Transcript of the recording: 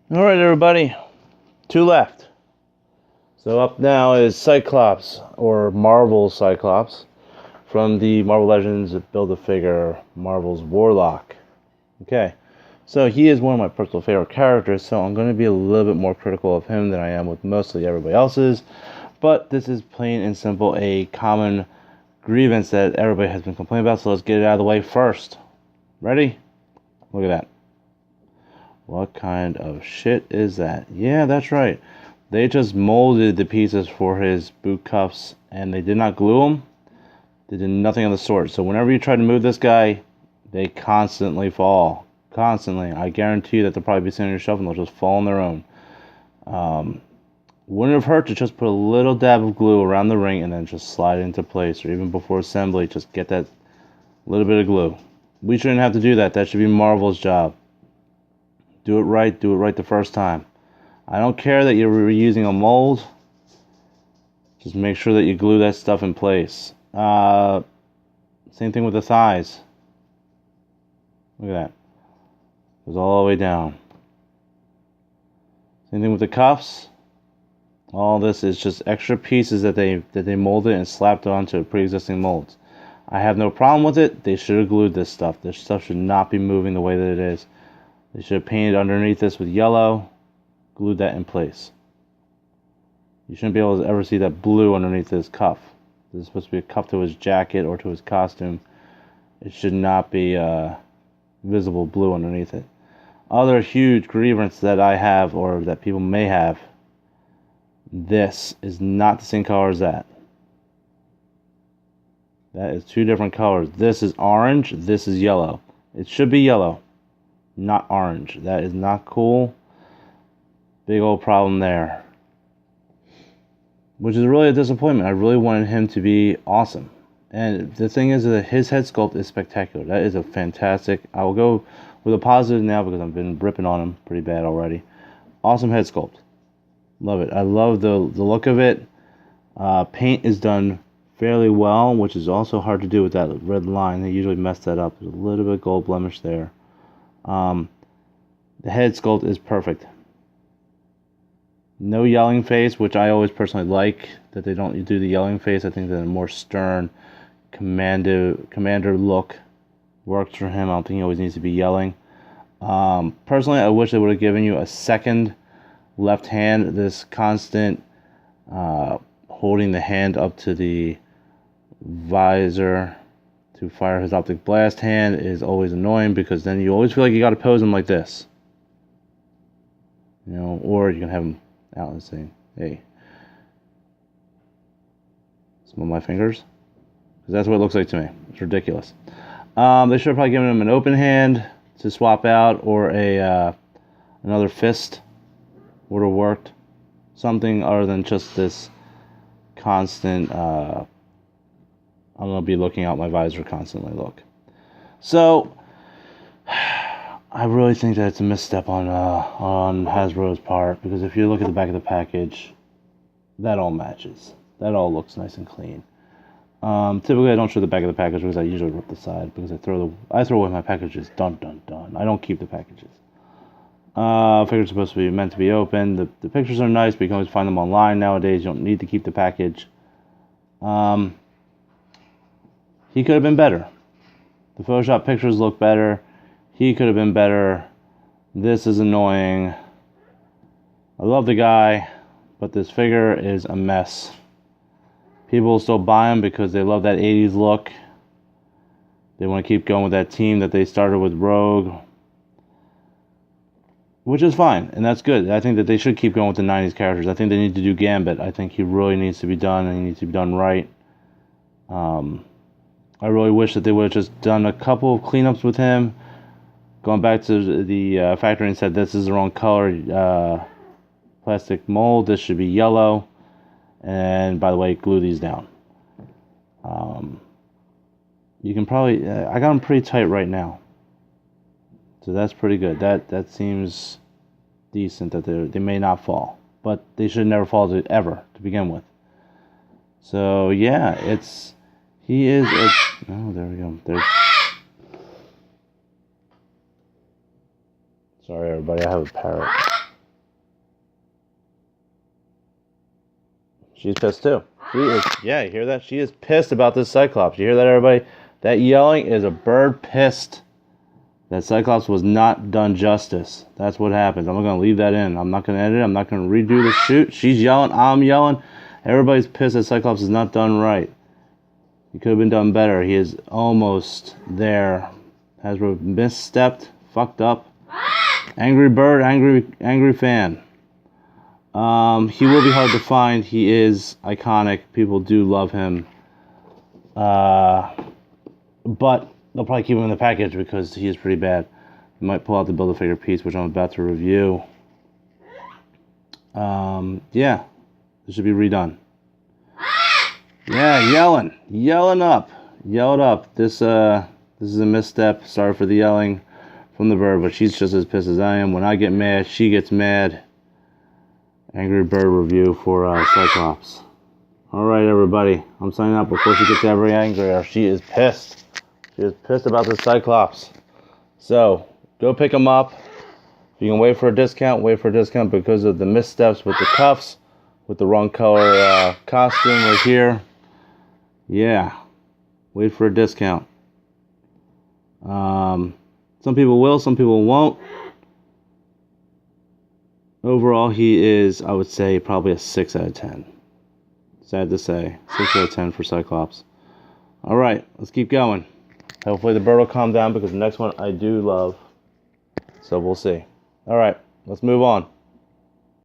Alright everybody, 2 left. So up now is Cyclops, or Marvel Cyclops, from the Marvel Legends Build-A-Figure Marvel's Warlock. Okay, so he is one of my personal favorite characters, so I'm going to be a little bit more critical of him than I am with mostly everybody else's. But this is plain and simple a common grievance that everybody has been complaining about, so let's get it out of the way first. Ready? Look at that. What kind of shit is that? Yeah, that's right. They just molded the pieces for his boot cuffs, and they did not glue them. They did nothing of the sort. So whenever you try to move this guy, they constantly fall. Constantly. I guarantee you that they'll probably be sitting on your shelf and they'll just fall on their own. Wouldn't have hurt to just put a little dab of glue around the ring and then just slide it into place. Or even before assembly, just get that little bit of glue. We shouldn't have to do that. That should be Marvel's job. Do it right the first time. I don't care that you're reusing a mold. Just make sure that you glue that stuff in place. Same thing with the thighs. Look at that. Goes all the way down. Same thing with the cuffs. All this is just extra pieces that they molded and slapped onto pre-existing molds. I have no problem with it. They should have glued this stuff. This stuff should not be moving the way that it is. They should have painted underneath this with yellow, glued that in place. You shouldn't be able to ever see that blue underneath his cuff. This is supposed to be a cuff to his jacket or to his costume. It should not be visible blue underneath it. Other huge grievance that I have, or that people may have, this is not the same color as that. That is 2 different colors. This is orange, this is yellow. It should be yellow, not orange. That is not cool. Big old problem there. Which is really a disappointment. I really wanted him to be awesome. And the thing is that his head sculpt is spectacular. That is a fantastic... I will go with a positive now because I've been ripping on him pretty bad already. Awesome head sculpt. Love it. I love the look of it. Paint is done fairly well, which is also hard to do with that red line. They usually mess that up. There's a little bit of gold blemish there. The head sculpt is perfect. No yelling face, which I always personally like, that they don't do the yelling face. I think that a more stern commander look works for him. I don't think he always needs to be yelling. Personally, I wish they would have given you a second left hand. This constant holding the hand up to the visor to fire his optic blast hand is always annoying, because then you always feel like you got to pose him like this. You know, or you can have him out and say, hey, smell my fingers, because that's what it looks like to me. It's ridiculous. They should have probably given him an open hand to swap out, or another fist would have worked. Something other than just this constant I'm going to be looking out my visor constantly look. So I really think that it's a misstep on Hasbro's part, because if you look at the back of the package, that all matches. That all looks nice and clean. Typically, I don't show the back of the package because I usually rip the side, because I throw away my packages. Dun dun dun. I don't keep the packages. Figures are supposed to be meant to be open. The pictures are nice, but you can always find them online nowadays. You don't need to keep the package. He could have been better. The Photoshop pictures look better. He could have been better. This is annoying. I love the guy, but this figure is a mess. People will still buy him because they love that 80s look. They want to keep going with that team that they started with Rogue, which is fine, and that's good. I think that they should keep going with the 90s characters. I think they need to do Gambit. I think he really needs to be done, and he needs to be done right. I really wish that they would have just done a couple of cleanups with him. Gone back to the factory and said, this is the wrong color plastic mold. This should be yellow. And by the way, glue these down. You can probably... I got them pretty tight right now. So that's pretty good. That seems decent, that they may not fall. But they should never fall ever to begin with. So yeah, he is... oh, there we go. Sorry everybody, I have a parrot. She's pissed too. She is, yeah, you hear that? She is pissed about this Cyclops. You hear that, everybody? That yelling is a bird pissed that Cyclops was not done justice. That's what happens. I'm not going to leave that in. I'm not going to edit it. I'm not going to redo the shoot. She's yelling. I'm yelling. Everybody's pissed that Cyclops is not done right. He could have been done better. He is almost there. Has misstepped. Fucked up. Angry bird. Angry fan. He will be hard to find. He is iconic. People do love him. But they'll probably keep him in the package because he is pretty bad. You might pull out the Build-A-Figure piece, which I'm about to review. Yeah. This should be redone. Yeah, yelling. Yelling up. Yell it up. This is a misstep. Sorry for the yelling from the bird, but she's just as pissed as I am. When I get mad, she gets mad. Angry Bird review for Cyclops. Alright, everybody. I'm signing out before she gets ever angrier. She is pissed. She is pissed about the Cyclops. So, go pick them up. If you can wait for a discount, wait for a discount because of the missteps with the cuffs, with the wrong color costume right here. Yeah. Wait for a discount. Some people will, some people won't. Overall, he is, I would say, probably a 6 out of 10. Sad to say. 6 out of 10 for Cyclops. Alright, let's keep going. Hopefully the bird will calm down because the next one I do love. So we'll see. Alright, let's move on.